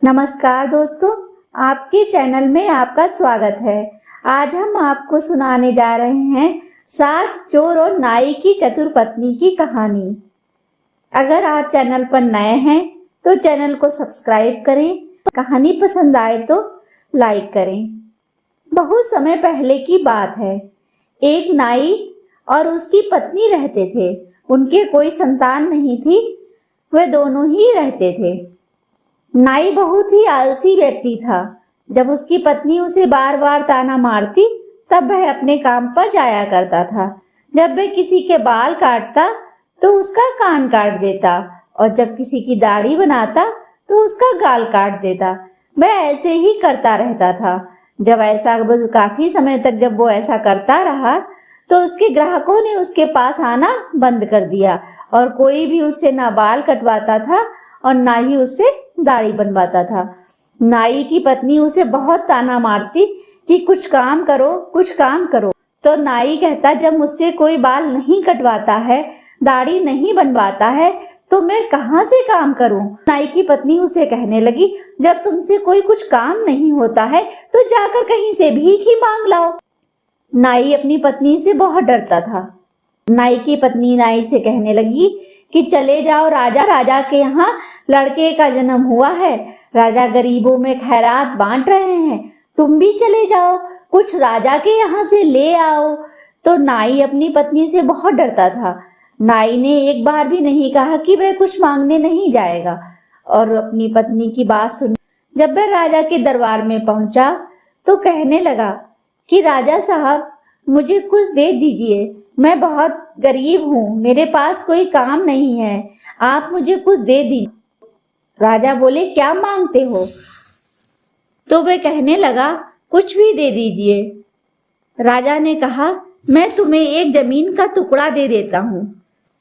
नमस्कार दोस्तों, आपके चैनल में आपका स्वागत है। आज हम आपको सुनाने जा रहे हैं 7 चोर और नाई की चतुर पत्नी की कहानी। अगर आप चैनल पर नए हैं तो चैनल को सब्सक्राइब करें। कहानी पसंद आए तो लाइक करें। बहुत समय पहले की बात है। एक नाई और उसकी पत्नी रहते थे। उनके कोई संतान नहीं थी, वे दोनों ही रहते थे। नाई बहुत ही आलसी व्यक्ति था। जब उसकी पत्नी उसे बार बार ताना मारती तब वह अपने काम पर जाया करता था। जब वह किसी के बाल काटता तो उसका कान काट देता और जब किसी की दाढ़ी बनाता तो उसका गाल काट देता। वह ऐसे ही करता रहता था। जब ऐसा काफी समय तक जब वो ऐसा करता रहा तो उसके ग्राहकों ने उसके पास आना बंद कर दिया और कोई भी उससे ना बाल कटवाता था और ना ही उससे दाढ़ी बनवाता था। नाई की पत्नी उसे बहुत ताना मारती कि कुछ काम करो, कुछ काम करो। तो नाई कहता, जब मुझसे कोई बाल नहीं कटवाता है, दाढ़ी नहीं बनवाता है तो मैं कहाँ से काम करूं? नाई की पत्नी उसे कहने लगी, जब तुमसे कोई कुछ काम नहीं होता है तो जाकर कहीं से भीख ही मांग लाओ। नाई अपनी पत्नी से बहुत डरता था। नाई की पत्नी नाई से कहने लगी कि चले जाओ, राजा के यहाँ लड़के का जन्म हुआ है। राजा गरीबों में खैरात बांट रहे हैं, तुम भी चले जाओ, कुछ राजा के यहाँ से ले आओ। तो नाई अपनी पत्नी से बहुत डरता था। नाई ने एक बार भी नहीं कहा कि वह कुछ मांगने नहीं जाएगा और अपनी पत्नी की बात सुन जब वह राजा के दरबार में पहुंचा तो कहने लगा कि राजा साहब, मुझे कुछ दे दीजिए, मैं बहुत गरीब हूँ, मेरे पास कोई काम नहीं है, आप मुझे कुछ दे दीजिए। राजा बोले, क्या मांगते हो? तो वह कहने लगा, कुछ भी दे दीजिए। राजा ने कहा, मैं तुम्हें एक जमीन का टुकड़ा दे देता हूँ।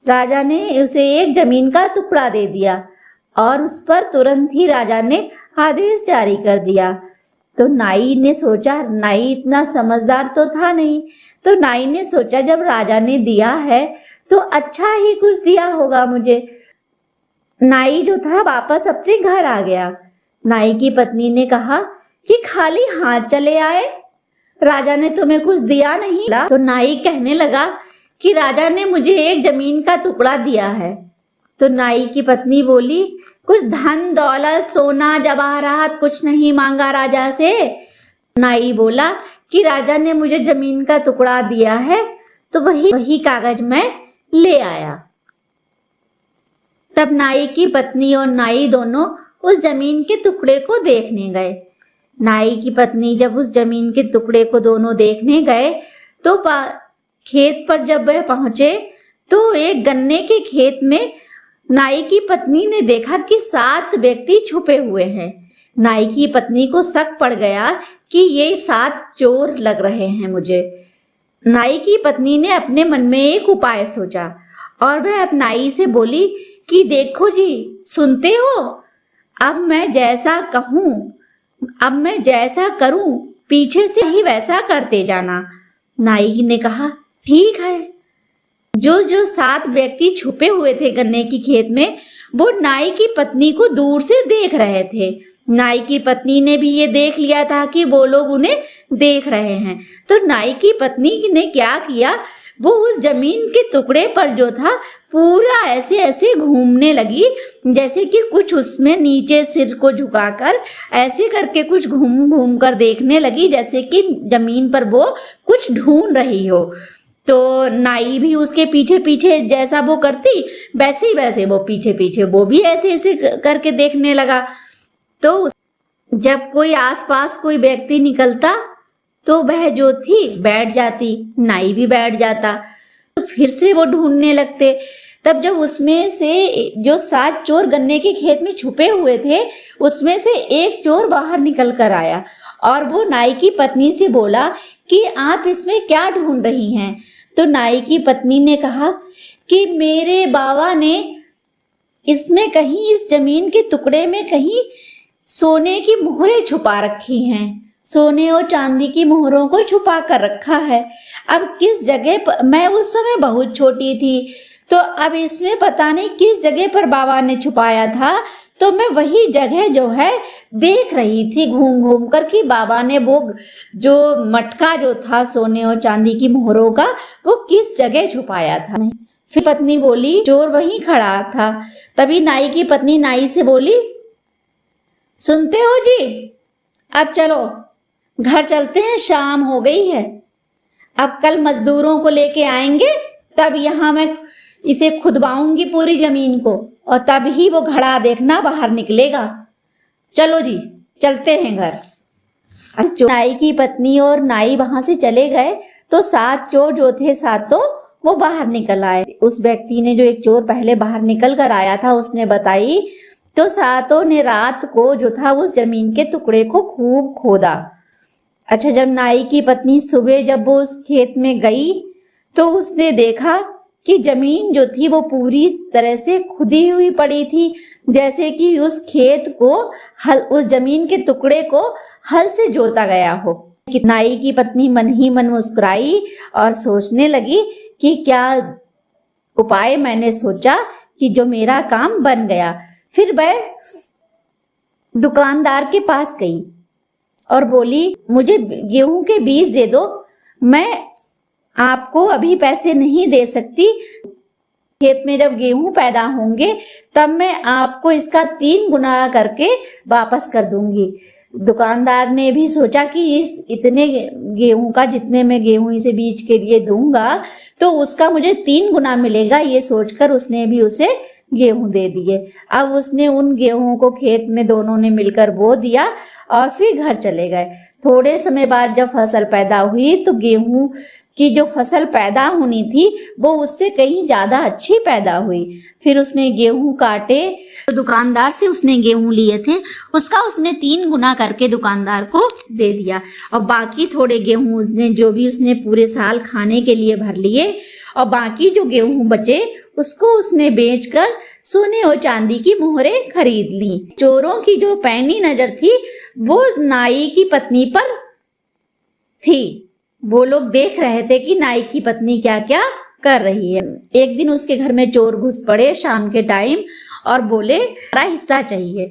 राजा ने उसे एक जमीन का टुकड़ा दे दिया और उस पर तुरंत ही राजा ने आदेश जारी कर दिया। तो नाई ने सोचा, नाई इतना समझदार तो था नहीं, तो नाई ने सोचा जब राजा ने दिया है तो अच्छा ही कुछ दिया होगा मुझे। नाई जो था वापस अपने घर आ गया। नाई की पत्नी ने कहा कि खाली हाथ चले आए, राजा ने तुम्हें कुछ दिया नहीं? तो नाई कहने लगा कि राजा ने मुझे एक जमीन का टुकड़ा दिया है। तो नाई की पत्नी बोली, कुछ धन दौलत सोना जवाहरात कुछ नहीं मांगा राजा से? नाई बोला कि राजा ने मुझे जमीन का टुकड़ा दिया है तो वही कागज मैं ले आया। तब नाई की पत्नी और नाई दोनों उस जमीन के टुकड़े को देखने गए। नाई की पत्नी जब उस जमीन के टुकड़े को दोनों देखने गए तो खेत पर जब वह पहुंचे तो एक गन्ने के खेत में नाई की पत्नी ने देखा कि 7 व्यक्ति छुपे हुए हैं। नाई की पत्नी को शक पड़ गया कि ये 7 चोर लग रहे हैं मुझे। नाई की पत्नी ने अपने मन में एक उपाय सोचा और वह अब नाई से बोली कि देखो जी, सुनते हो, अब मैं जैसा कहूँ, अब मैं जैसा करूँ पीछे से ही वैसा करते जाना। नाई ने कहा, ठीक है। जो 7 व्यक्ति छुपे हुए थे गन्ने की खेत में, वो नाई की पत्नी को दूर से देख रहे थे। नाई की पत्नी ने भी ये देख लिया था कि वो लोग उन्हें देख रहे हैं। तो नाई की पत्नी ने क्या किया, वो उस जमीन के टुकड़े पर जो था पूरा ऐसे ऐसे घूमने लगी, जैसे कि कुछ उसमें नीचे सिर को झुकाकर ऐसे करके कुछ घूम घूम कर देखने लगी, जैसे कि जमीन पर वो कुछ ढूंढ रही हो। तो नाई भी उसके पीछे पीछे जैसा वो करती वैसे वो पीछे पीछे वो भी ऐसे ऐसे करके देखने लगा। तो जब कोई आसपास कोई व्यक्ति निकलता तो वह जो थी बैठ जाती, नाई भी बैठ जाता, तो फिर से वो ढूंढने लगते। तब जब उसमें से जो 7 चोर गन्ने के खेत में छुपे हुए थे उसमें से एक चोर बाहर निकल कर आया और वो नाई की पत्नी से बोला कि आप इसमें क्या ढूंढ रही हैं? तो नाई की पत्नी ने कहा कि मेरे बाबा ने इसमें कहीं, इस जमीन के टुकड़े में कहीं सोने की मोहरें छुपा रखी हैं, सोने और चांदी की मोहरों को छुपा कर रखा है। अब किस जगह पर, मैं उस समय बहुत छोटी थी तो अब इसमें पता नहीं किस जगह पर बाबा ने छुपाया था। तो मैं वही जगह जो है देख रही थी घूम घूम कर कि बाबा ने वो जो मटका जो था सोने और चांदी की मोहरों का वो किस जगह छुपाया था। फिर पत्नी बोली चोर वहीं खड़ा था। तभी नाई की पत्नी नाई से बोली, सुनते हो जी, अब चलो घर चलते हैं, शाम हो गई है। अब कल मजदूरों को लेके आएंगे, तब यहाँ मैं इसे खुदवाऊंगी पूरी जमीन को, और तब ही वो घड़ा देखना बाहर निकलेगा। चलो जी चलते हैं घर। नाई की पत्नी और नाई वहां से चले गए तो 7 चोर जो थे सातों वो बाहर निकल आए। उस व्यक्ति ने जो एक चोर पहले बाहर निकल कर आया था उसने बताई, तो सातों ने रात को जो था उस जमीन के टुकड़े को खूब खोदा। अच्छा, जब नाई की पत्नी सुबह जब वो उस खेत में गई तो उसने देखा कि जमीन जो थी वो पूरी तरह से खुदी हुई पड़ी थी, जैसे कि उस खेत को उस जमीन के टुकड़े को हल से जोता गया हो। नाई की पत्नी मन ही मन मुस्कुराई और सोचने लगी कि क्या उपाय मैंने सोचा कि जो मेरा काम बन गया। फिर वह दुकानदार के पास गई और बोली, मुझे गेहूं के बीज दे दो, मैं आपको अभी पैसे नहीं दे सकती। खेत में जब गेहूं पैदा होंगे तब मैं आपको इसका 3 गुना करके वापस कर दूंगी। दुकानदार ने भी सोचा कि इस इतने गेहूं का जितने मैं गेहूं इसे बीज के लिए दूंगा तो उसका मुझे 3 गुना मिलेगा। ये सोचकर उसने भी उसे गेहूं दे दिए। अब उसने उन गेहूं को खेत में दोनों ने मिलकर बो दिया और फिर घर चले गए। थोड़े समय बाद जब फसल पैदा हुई तो गेहूं की जो फसल पैदा होनी थी वो उससे कहीं ज्यादा अच्छी पैदा हुई। फिर उसने गेहूं काटे, तो दुकानदार से उसने गेहूं लिए थे उसका उसने 3 गुना करके दुकानदार को दे दिया, और बाकी थोड़े गेहूं उसने जो भी उसने पूरे साल खाने के लिए भर लिए, और बाकी जो गेहूं बचे उसको उसने बेचकर सोने और चांदी की मोहरें खरीद ली। चोरों की जो पैनी नजर थी वो नाई की पत्नी पर थी। वो लोग देख रहे थे कि नाई की पत्नी क्या क्या कर रही है। एक दिन उसके घर में चोर घुस पड़े शाम के टाइम और बोले, हमारा हिस्सा चाहिए।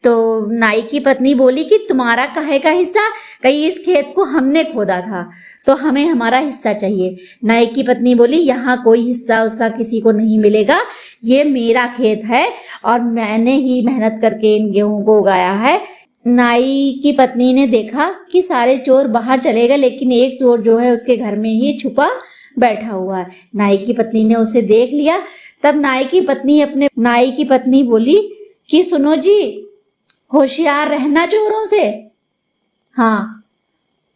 तो नाई की पत्नी बोली कि तुम्हारा काहे का हिस्सा, कहीं इस खेत को हमने खोदा था तो हमें हमारा हिस्सा चाहिए। नाई की पत्नी बोली, यहाँ कोई हिस्सा उससा किसी को नहीं मिलेगा, ये मेरा खेत है और मैंने ही मेहनत करके इन गेहूं को उगाया है। नाई की पत्नी ने देखा कि सारे चोर बाहर चले गए, लेकिन एक चोर जो है उसके घर में ही छुपा बैठा हुआ है। नाई की पत्नी ने उसे देख लिया। तब नाई की पत्नी बोली कि सुनो जी, होशियार रहना चोरों से। हाँ।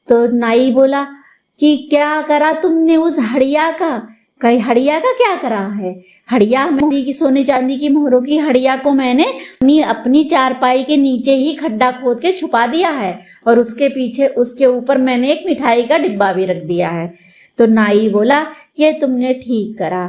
तो नाई बोला कि क्या करा तुमने उस हड़िया का? कहीं हड़िया का क्या करा है? हड़िया की सोने चांदी की मोहरों की हड़िया को मैंने अपनी चारपाई के नीचे ही खड्डा खोद के छुपा दिया है, और उसके पीछे उसके ऊपर मैंने एक मिठाई का डिब्बा भी रख दिया है। तो नाई बोला, ये तुमने ठीक करा,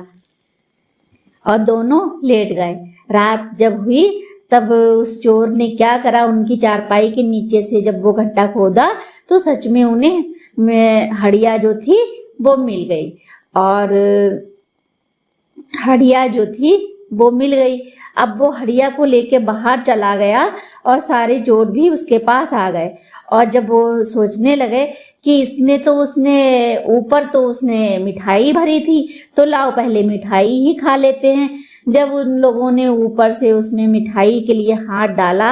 और दोनों लेट गए। रात जब हुई तब उस चोर ने क्या करा, उनकी चारपाई के नीचे से जब वो गड्ढा खोदा तो सच में उन्हें हड़िया जो थी वो मिल गई, और हड़िया जो थी वो मिल गई। अब वो हड़िया को लेके बाहर चला गया और सारे चोर भी उसके पास आ गए, और जब वो सोचने लगे कि इसमें तो उसने ऊपर तो उसने मिठाई भरी थी, तो लाओ पहले मिठाई ही खा लेते हैं। जब उन लोगों ने ऊपर से उसमें मिठाई के लिए हाथ डाला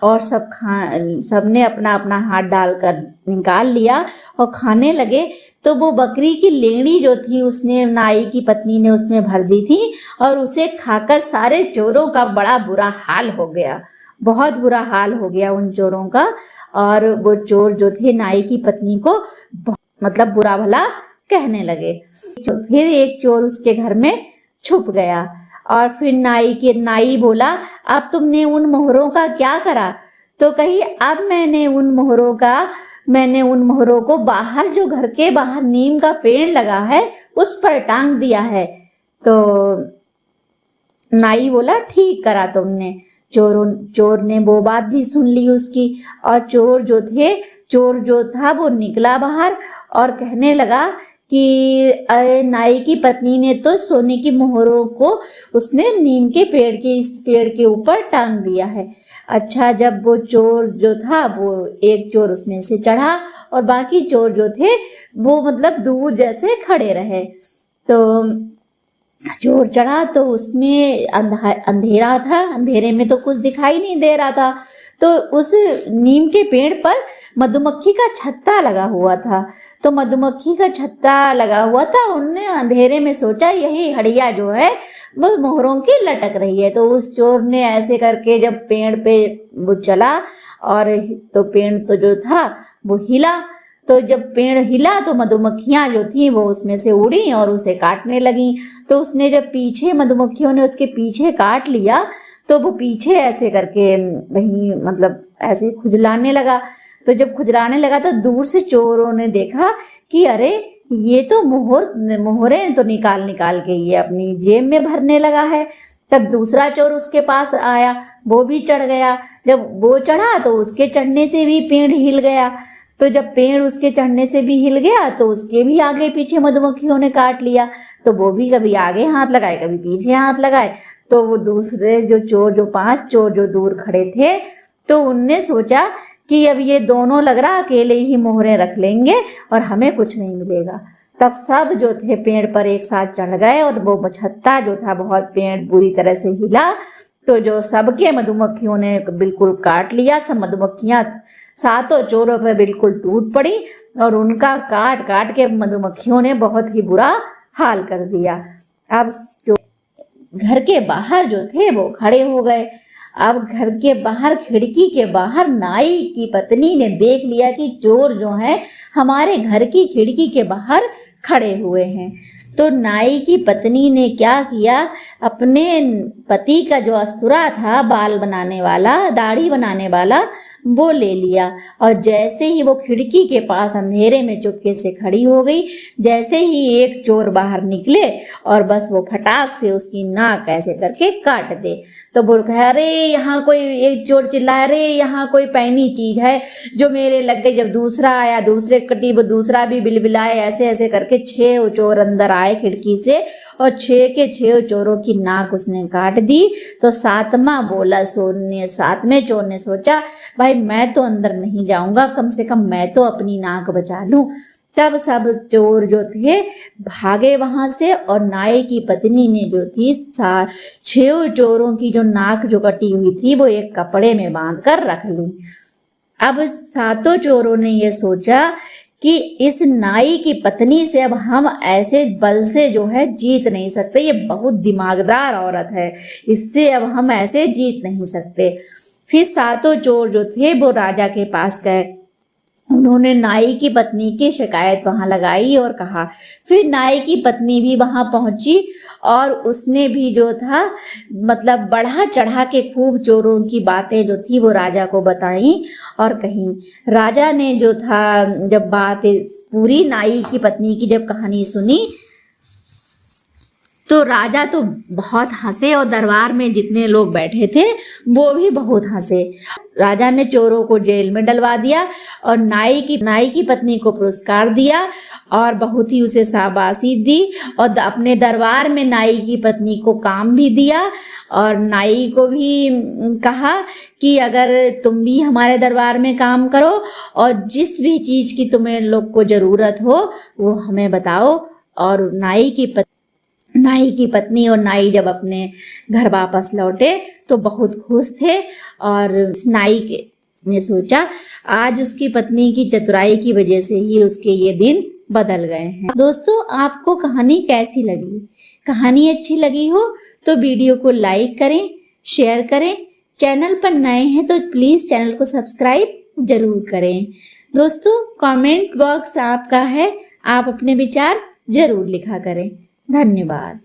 और सबने अपना अपना हाथ डालकर निकाल लिया और खाने लगे, तो वो बकरी की लेंड़ी जो थी उसने नाई की पत्नी ने उसमें भर दी थी, और उसे खाकर सारे चोरों का बड़ा बुरा हाल हो गया। बहुत बुरा हाल हो गया उन चोरों का, और वो चोर जो थे नाई की पत्नी को मतलब बुरा भला कहने लगे। फिर एक चोर उसके घर में छुप गया, और फिर नाई बोला, अब तुमने उन मोहरों का क्या करा? तो कही, अब मैंने उन मोहरों को बाहर जो घर के बाहर नीम का पेड़ लगा है उस पर टांग दिया है। तो नाई बोला, ठीक करा तुमने। चोर ने वो बात भी सुन ली उसकी, और चोर जो था वो निकला बाहर और कहने लगा कि नाई की पत्नी ने तो सोने की मोहरों को उसने नीम के पेड़ के इस पेड़ के ऊपर टांग दिया है। अच्छा, जब वो चोर जो था वो एक चोर उसमें से चढ़ा और बाकी चोर जो थे वो मतलब दूर जैसे खड़े रहे। तो चोर चढ़ा तो उसमें अंधेरा था, अंधेरे में तो कुछ दिखाई नहीं दे रहा था। तो उस नीम के पेड़ पर मधुमक्खी का छत्ता लगा हुआ था। तो मधुमक्खी का छत्ता लगा हुआ था, उनने अंधेरे में सोचा यही हड़िया जो है वो मोहरों की लटक रही है। तो उस चोर ने ऐसे करके जब पेड़ पे वो चला और तो पेड़ तो जो था वो हिला। तो जब पेड़ हिला तो मधुमक्खियां जो थी वो उसमें से उड़ी और उसे काटने लगी। तो उसने जब पीछे मधुमक्खियों ने उसके पीछे काट लिया तो वो पीछे ऐसे करके वहीं मतलब ऐसे खुजलाने लगा। तो जब खुजलाने लगा तो दूर से चोरों ने देखा कि अरे ये तो मोहरें तो निकाल निकाल के ये अपनी जेब में भरने लगा है। तब दूसरा चोर उसके पास आया, वो भी चढ़ गया। जब वो चढ़ा तो उसके चढ़ने से भी पेड़ हिल गया। तो जब पेड़ उसके चढ़ने से भी हिल गया तो उसके भी आगे पीछे मधुमक्खियों ने काट लिया। तो वो भी कभी आगे हाथ लगाए कभी पीछे हाथ लगाए। तो वो दूसरे जो चोर जो 5 चोर जो दूर खड़े थे तो उनने सोचा कि अब ये दोनों लग रहा अकेले ही मोहरें रख लेंगे और हमें कुछ नहीं मिलेगा। तब सब जो थे पेड़ पर एक साथ चढ़ गए और वो छत्ता जो था बहुत पेड़ बुरी तरह से हिला। तो जो सबके मधुमक्खियों ने बिल्कुल काट लिया। सब मधुमक्खियां 7 चोरों पर बिल्कुल टूट पड़ी और उनका काट काट के मधुमक्खियों ने बहुत ही बुरा हाल कर दिया। अब जो घर के बाहर जो थे वो खड़े हो गए। अब घर के बाहर खिड़की के बाहर नाई की पत्नी ने देख लिया कि चोर जो है हमारे घर की खिड़की के बाहर खड़े हुए हैं। तो नाई की पत्नी ने क्या किया, अपने पति का जो अस्तुरा था बाल बनाने वाला दाढ़ी बनाने वाला वो ले लिया और जैसे ही वो खिड़की के पास अंधेरे में चुपके से खड़ी हो गई, जैसे ही एक चोर बाहर निकले और बस वो फटाक से उसकी नाक ऐसे करके काट दे। तो वो कहा अरे यहाँ कोई, एक चोर चिल्लाया अरे यहाँ कोई पैनी चीज है जो मेरे लग गई। जब दूसरा आया दूसरे कटी वो दूसरा भी बिलबिलाए। ऐसे ऐसे करके 6 चोर अंदर आए खिड़की से और 6 के 6 चोरों की नाक उसने काट दी। तो 7वां बोला, 7वें चोर ने सोचा भाई मैं तो अंदर नहीं जाऊंगा, कम से कम मैं तो अपनी नाक बचा लूं। तब सब चोर जो थे भागे वहां से और नाई की पत्नी ने जो थी 6 चोरों की जो नाक जो कटी हुई थी वो एक कपड़े में बांध कर रख ली। अब 7 चोरों ने ये सोचा कि इस नाई की पत्नी से अब हम ऐसे बल से जो है जीत नहीं सकते, ये बहुत दिमागदार औरत है, इससे अब हम ऐसे जीत नहीं सकते। फिर 7 चोर जो थे वो राजा के पास गए। उन्होंने नाई की पत्नी की शिकायत वहां लगाई और कहा। फिर नाई की पत्नी भी वहां पहुंची और उसने भी जो था मतलब बढ़ा चढ़ा के खूब चोरों की बातें जो थी वो राजा को बताई और कही। राजा ने जो था जब बात पूरी नाई की पत्नी की जब कहानी सुनी तो राजा तो बहुत हंसे और दरबार में जितने लोग बैठे थे वो भी बहुत हंसे। राजा ने चोरों को जेल में डलवा दिया और नाई की पत्नी को पुरस्कार दिया और बहुत ही उसे शाबाशी दी और अपने दरबार में नाई की पत्नी को काम भी दिया और नाई को भी कहा कि अगर तुम भी हमारे दरबार में काम करो और जिस भी चीज की तुम्हें लोग को जरूरत हो वो हमें बताओ। और नाई की पत्नी और नाई जब अपने घर वापस लौटे तो बहुत खुश थे और नाई ने सोचा आज उसकी पत्नी की चतुराई की वजह से ही उसके ये दिन बदल गए हैं। दोस्तों, आपको कहानी कैसी लगी? कहानी अच्छी लगी हो तो वीडियो को लाइक करें, शेयर करें। चैनल पर नए हैं तो प्लीज चैनल को सब्सक्राइब जरूर करें। दोस्तों, कमेंट बॉक्स आपका है, आप अपने विचार जरूर लिखा करें। धन्यवाद।